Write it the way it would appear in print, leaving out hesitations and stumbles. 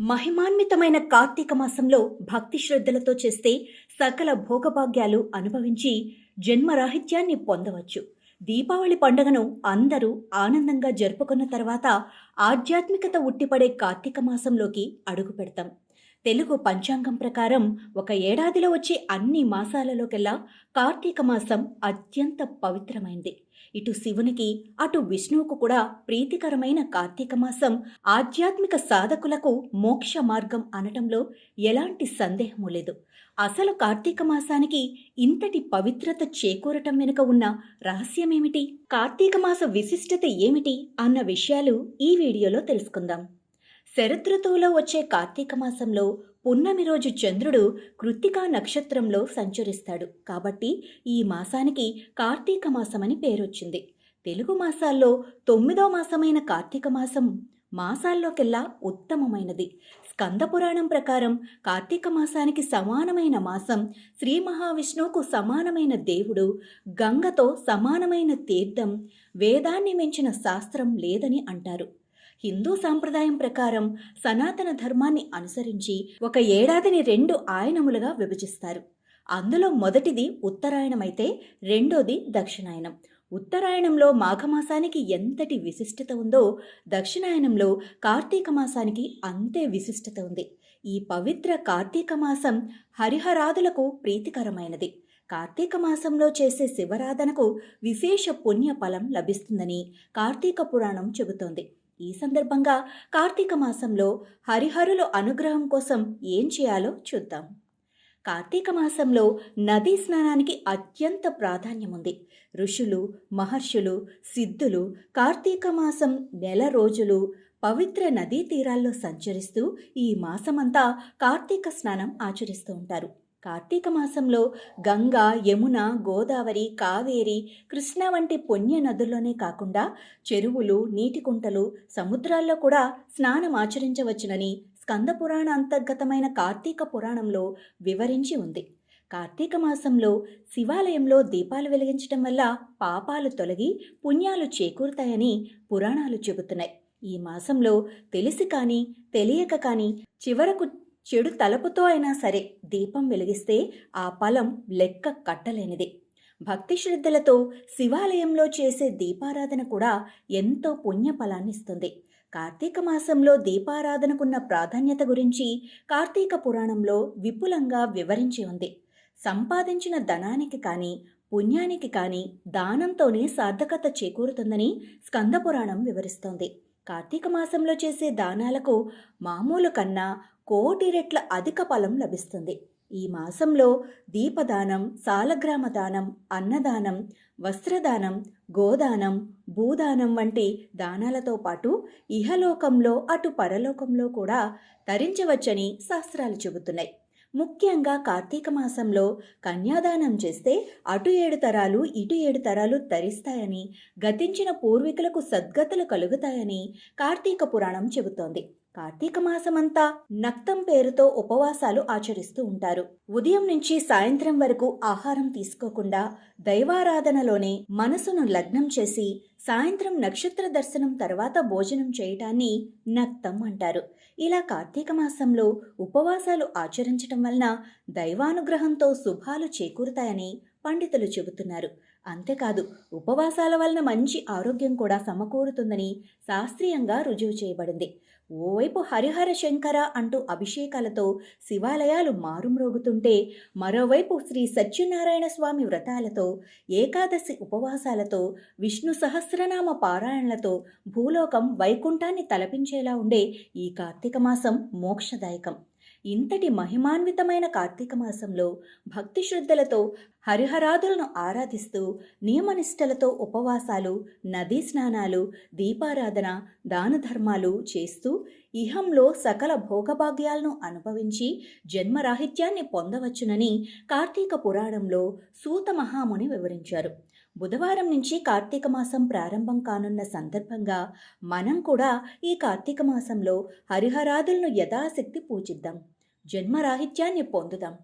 మహిమాన్వితమైన కార్తీక మాసంలో భక్తి శ్రద్ధలతో చేస్తే సకల భోగభాగ్యాలు అనుభవించి జన్మరాహిత్యాన్ని పొందవచ్చు. దీపావళి పండుగను అందరూ ఆనందంగా జరుపుకున్న తర్వాత ఆధ్యాత్మికత ఉట్టిపడే కార్తీక మాసంలోకి అడుగు పెడతాం. తెలుగు పంచాంగం ప్రకారం ఒక ఏడాదిలో వచ్చే అన్ని మాసాలలోకెల్లా కార్తీక మాసం అత్యంత పవిత్రమైంది. ఇటు శివునికి అటు విష్ణువుకు కూడా ప్రీతికరమైన కార్తీక మాసం ఆధ్యాత్మిక సాధకులకు మోక్ష మార్గం అనటంలో ఎలాంటి సందేహము లేదు. అసలు కార్తీక మాసానికి ఇంతటి పవిత్రత చేకూరటం వెనుక ఉన్న రహస్యమేమిటి, కార్తీక మాస విశిష్టత ఏమిటి అన్న విషయాలు ఈ వీడియోలో తెలుసుకుందాం. శరదృతువులో వచ్చే కార్తీక మాసంలో పున్నమి రోజు చంద్రుడు కృత్తికా నక్షత్రంలో సంచరిస్తాడు. కాబట్టి ఈ మాసానికి కార్తీక మాసమని పేరొచ్చింది. తెలుగు మాసాల్లో 9వ మాసమైన కార్తీక మాసం మాసాల్లోకెల్లా ఉత్తమమైనది. స్కంద పురాణం ప్రకారం కార్తీక మాసానికి సమానమైన మాసం, శ్రీ మహావిష్ణువుకు సమానమైన దేవుడు, గంగతో సమానమైన తీర్థం, వేదాన్ని మించిన శాస్త్రం లేదని అంటారు. హిందూ సాంప్రదాయం ప్రకారం సనాతన ధర్మాన్ని అనుసరించి ఒక ఏడాదిని 2 ఆయనములుగా విభజిస్తారు. అందులో మొదటిది ఉత్తరాయణమైతే రెండోది దక్షిణాయనం. ఉత్తరాయణంలో మాఘమాసానికి ఎంతటి విశిష్టత ఉందో దక్షిణాయనంలో కార్తీక మాసానికి అంతే విశిష్టత ఉంది. ఈ పవిత్ర కార్తీక మాసం హరిహరాదులకు ప్రీతికరమైనది. కార్తీక మాసంలో చేసే శివరాధనకు విశేష పుణ్య ఫలం లభిస్తుందని కార్తీక పురాణం చెబుతోంది. ఈ సందర్భంగా కార్తీక మాసంలో హరిహరుల అనుగ్రహం కోసం ఏం చేయాలో చూద్దాం. కార్తీక మాసంలో నదీ స్నానానికి అత్యంత ప్రాధాన్యం ఉంది. ఋషులు, మహర్షులు, సిద్ధులు కార్తీక మాసం నెల రోజులు పవిత్ర నదీ తీరాల్లో సంచరిస్తూ ఈ మాసమంతా కార్తీక స్నానం ఆచరిస్తూ ఉంటారు. కార్తీక మాసంలో గంగా, యమున, గోదావరి, కావేరి, కృష్ణ వంటి పుణ్య నదుల్లోనే కాకుండా చెరువులు, నీటి కుంటలు, సముద్రాల్లో కూడా స్నానం ఆచరించవచ్చునని స్కంద పురాణ అంతర్గతమైన కార్తీక పురాణంలో వివరించి ఉంది. కార్తీక మాసంలో శివాలయంలో దీపాలు వెలిగించడం వల్ల పాపాలు తొలగి పుణ్యాలు చేకూరుతాయని పురాణాలు చెబుతున్నాయి. ఈ మాసంలో తెలిసి కానీ తెలియక కానీ చివరకు చెడు తలపుతో అయినా సరే దీపం వెలిగిస్తే ఆ ఫలం లెక్క కట్టలేనిది. భక్తి శ్రద్ధలతో శివాలయంలో చేసే దీపారాధన కూడా ఎంతో పుణ్య ఫలాన్నిస్తుంది. కార్తీక మాసంలో దీపారాధనకున్న ప్రాధాన్యత గురించి కార్తీక పురాణంలో విపులంగా వివరించి ఉంది. సంపాదించిన ధనానికి కానీ పుణ్యానికి కానీ దానంతోనే సార్థకత చేకూరుతుందని స్కంద పురాణం వివరిస్తోంది. కార్తీక మాసంలో చేసే దానాలకు మామూలు కన్నా 1,000,000 రెట్ల అధిక ఫలం లభిస్తుంది. ఈ మాసంలో దీపదానం, సాలగ్రామ దానం, అన్నదానం, వస్త్రదానం, గోదానం, భూదానం వంటి దానాలతో పాటు ఇహలోకంలో అటు పరలోకంలో కూడా తరించవచ్చని శాస్త్రాలు చెబుతున్నాయి. ముఖ్యంగా కార్తీక మాసంలో కన్యాదానం చేస్తే అటు 7 తరాలు ఇటు 7 తరాలు తరిస్తాయని, గతించిన పూర్వీకులకు సద్గతులు కలుగుతాయని కార్తీక పురాణం చెబుతోంది. కార్తీక మాసమంతా నక్తం పేరుతో ఉపవాసాలు ఆచరిస్తూ ఉంటారు. ఉదయం నుంచి సాయంత్రం వరకు ఆహారం తీసుకోకుండా దైవారాధనలోనే మనసును లగ్నం చేసి సాయంత్రం నక్షత్ర దర్శనం తర్వాత భోజనం చేయటాన్ని నక్తం అంటారు. ఇలా కార్తీక మాసంలో ఉపవాసాలు ఆచరించటం వలన దైవానుగ్రహంతో శుభాలు చేకూరుతాయని పండితులు చెబుతున్నారు. అంతేకాదు ఉపవాసాల వలన మంచి ఆరోగ్యం కూడా సమకూరుతుందని శాస్త్రీయంగా రుజువు చేయబడింది. ఓవైపు హరిహర శంకర అంటూ అభిషేకాలతో శివాలయాలు మారుమ్రోగుతుంటే మరోవైపు శ్రీ సత్యనారాయణ స్వామి వ్రతాలతో, ఏకాదశి ఉపవాసాలతో, విష్ణు సహస్రనామ పారాయణలతో భూలోకం వైకుంఠాన్ని తలపించేలా ఉండే ఈ కార్తీక మాసం మోక్షదాయకం. ఇంతటి మహిమాన్వితమైన కార్తీక మాసంలో భక్తి శ్రద్ధలతో హరిహరాదులను ఆరాధిస్తూ నియమనిష్టలతో ఉపవాసాలు, నదీ స్నానాలు, దీపారాధన, దాన ధర్మాలు చేస్తూ ఇహంలో సకల భోగభాగ్యాలను అనుభవించి జన్మరాహిత్యాన్ని పొందవచ్చునని కార్తీక పురాణంలో సూత మహాముని వివరించారు. బుధవారం నుంచి కార్తీక మాసం ప్రారంభం కానున్న సందర్భంగా మనం కూడా ఈ కార్తీక మాసంలో హరిహరాదులను యథాశక్తి పూజిద్దాం. జన్మరాహిత్యాన్ని పొందుదాం.